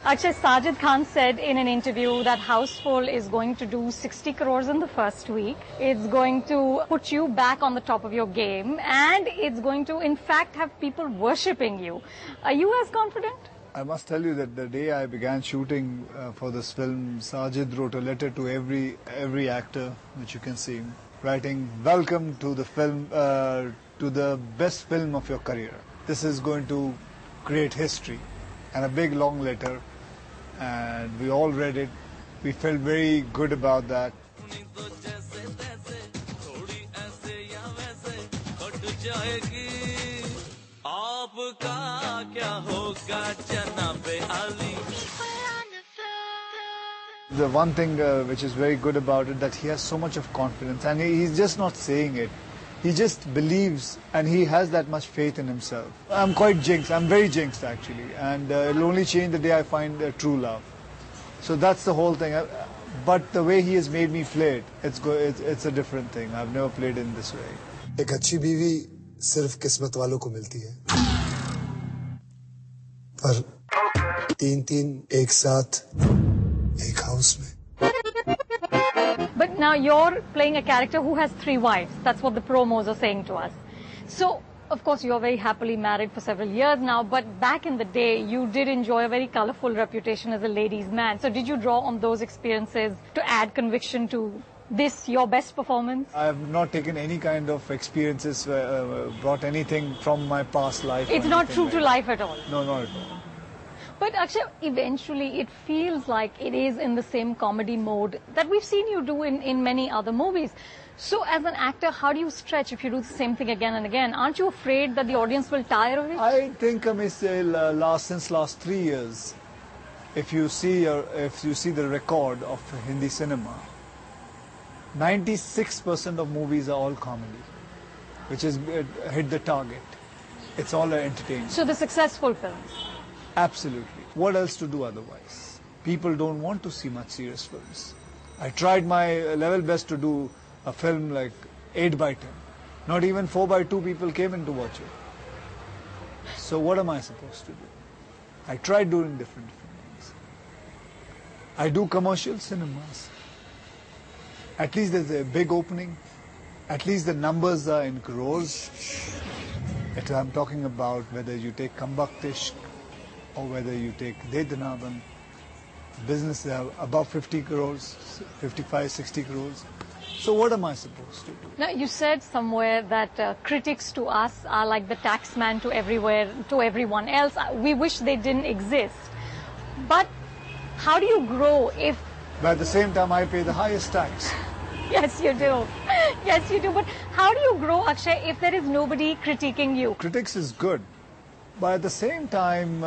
Akshay, Sajid Khan said in an interview that Houseful is going to do 60 crores in the first week. It's going to put you back on the top of your game, and it's going to, in fact, have people worshipping you. Are you as confident? I must tell you that the day I began shooting for this film, Sajid wrote a letter to every actor, which you can see, writing, "Welcome to the film, to the best film of your career. This is going to create history." And a big long letter, and we all read it. We felt very good about that. The one thing which is very good about it, that he has so much of confidence, and he's just not saying it. He just believes, and he has that much faith in himself. I'm quite jinxed. I'm very jinxed, actually. And it'll only change the day I find true love. So that's the whole thing. But the way he has made me play it, it's a different thing. I've never played in this way. एक अच्छी बीवी सिर्फ किस्मत वालों को मिलती है, पर तीन एक साथ एक हाउस में. But now you're playing a character who has 3 wives. That's what the promos are saying to us. So, of course, you're very happily married for several years now, but back in the day, you did enjoy a very colorful reputation as a ladies' man. So did you draw on those experiences to add conviction to this, your best performance? I have not taken any kind of experiences, brought anything from my past life. It's not true to life at all? No, not at all. But Akshay, eventually it feels like it is in the same comedy mode that we've seen you do in many other movies. So as an actor, how do you stretch if you do the same thing again and again? Aren't you afraid that the audience will tire of it? I think, since last 3 years, if you see the record of Hindi cinema, 96% of movies are all comedy, which has hit the target. It's all entertainment. So the successful films? Absolutely. What else to do otherwise? People don't want to see much serious films. I tried my level best to do a film like 8x10. Not even 4x2 people came in to watch it. So what am I supposed to do? I tried doing different things. I do commercial cinemas. At least there's a big opening. At least the numbers are in crores. I'm talking about whether you take Kambaktish or whether you take De Dhanandan, businesses are above 50 crores, 55, 60 crores. So what am I supposed to do? Now, you said somewhere that critics to us are like the taxman to everyone else. We wish they didn't exist. But how do you grow if... But at the same time, I pay the highest tax. Yes, you do. Yes, you do. But how do you grow, Akshay, if there is nobody critiquing you? Critics is good. But at the same time,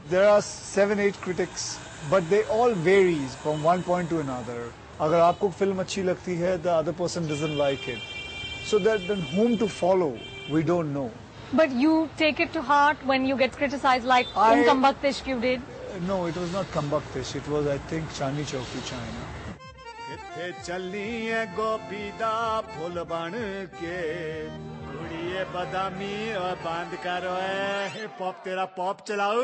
there are 7-8 critics, but they all varies from one point to another. अगर आपको film अच्छी लगती है, the other person doesn't like it. So then whom to follow, we don't know. But you take it to heart when you get criticized like in Kambaktish you did? No, it was not Kambaktish. It was, I think, Chandni Chowk to China. किथे चलनी है गोपी दा फूल बन के कुड़िए बदामी और बांध करो pop तेरा पॉप चलाओ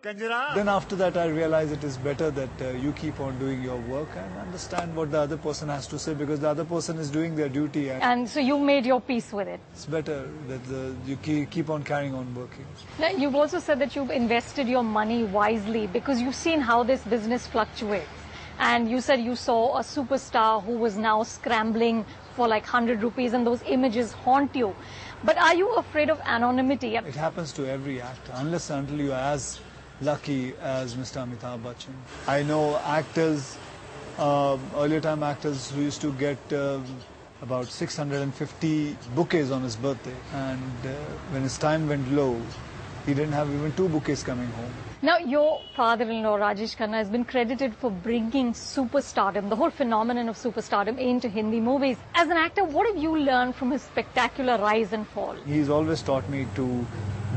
कंजरा. Then after that I realized it is better that you keep on doing your work and understand what the other person has to say, because the other person is doing their duty. And so you made your peace with it. It's better that you keep on carrying on working. Now, you've also said that you've invested your money wisely because you've seen how this business fluctuates. And you said you saw a superstar who was now scrambling for like 100 rupees and those images haunt you. But are you afraid of anonymity? It happens to every actor, unless and until you are as lucky as Mr. Amitabh Bachchan. I know actors, earlier time actors who used to get about 650 bouquets on his birthday. And when his time went low, he didn't have even 2 bouquets coming home. Now, your father-in-law, Rajesh Khanna, has been credited for bringing superstardom, the whole phenomenon of superstardom, into Hindi movies. As an actor, what have you learned from his spectacular rise and fall? He's always taught me to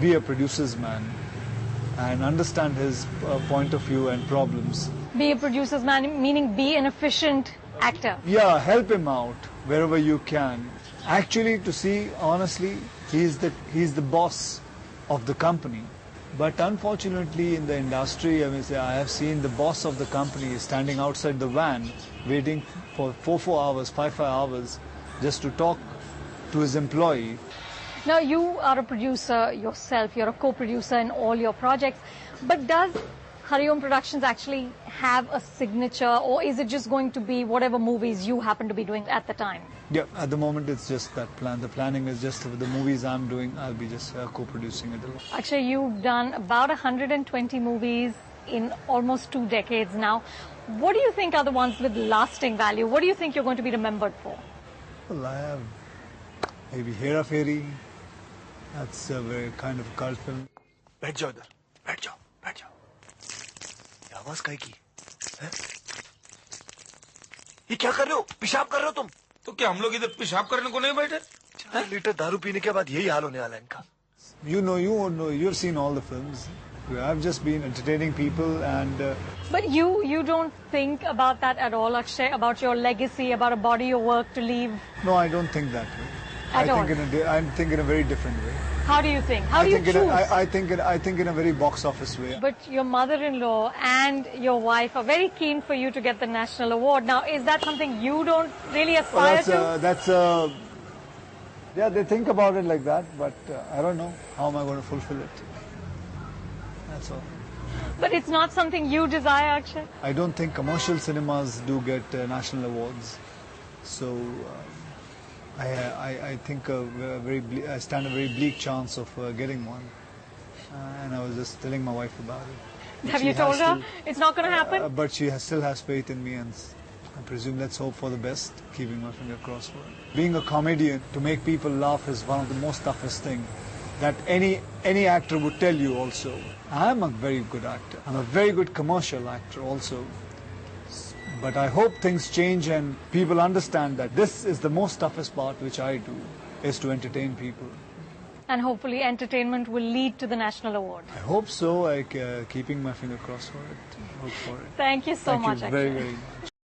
be a producer's man and understand his point of view and problems. Be a producer's man, meaning be an efficient actor. Yeah, help him out wherever you can. Actually, to see, honestly, he's the boss of the company. But unfortunately in the industry, I have seen the boss of the company standing outside the van waiting for 4 hours, 5 hours just to talk to his employee. Now, you are a producer yourself, you're a co-producer in all your projects, but does Hariom Productions actually have a signature, or is it just going to be whatever movies you happen to be doing at the time? Yeah, at the moment it's just that plan. The planning is just the movies I'm doing, I'll be just co-producing it alone. Actually, you've done about 120 movies in almost 2 decades now. What do you think are the ones with lasting value? What do you think you're going to be remembered for? Well, I have maybe Hera Fairy. That's a very kind of cult film. बैठ जाओ इधर, बैठ जाओ, बैठ जाओ। ये आवाज काहे की? हैं? ये क्या कर रहे हो? पेशाब कर रहे हो तुम? तो क्या हम लोग इधर पेशाब करने को नहीं बैठे? 4 लीटर दारू पीने के बाद यही हाल होने वाला है इनका। You've seen all the films. I've just been entertaining people and... But you don't think about that at all, Akshay, about your legacy, about a body of work to leave? No, I don't think that way. At all? I think in a very different way. How do you think? How do you choose? I think in a very box office way. But your mother-in-law and your wife are very keen for you to get the national award. Now, is that something you don't really aspire to? Yeah, they think about it like that, but I don't know how am I going to fulfill it. That's all. But it's not something you desire, Akshay? I don't think commercial cinemas do get national awards. So I think I stand a very bleak chance of getting one. And I was just telling my wife about it. Have you told her it's not going to happen? But she still has faith in me, and I presume let's hope for the best, keeping my finger crossed for it. Being a comedian, to make people laugh is one of the most toughest things that any actor would tell you also. I'm a very good actor. I'm a very good commercial actor also. But I hope things change and people understand that this is the most toughest part which I do, is to entertain people. And hopefully entertainment will lead to the national award. I hope so, keeping my finger crossed for it. Hope for it. Thank you so much, Thank you very, Akshay. very much.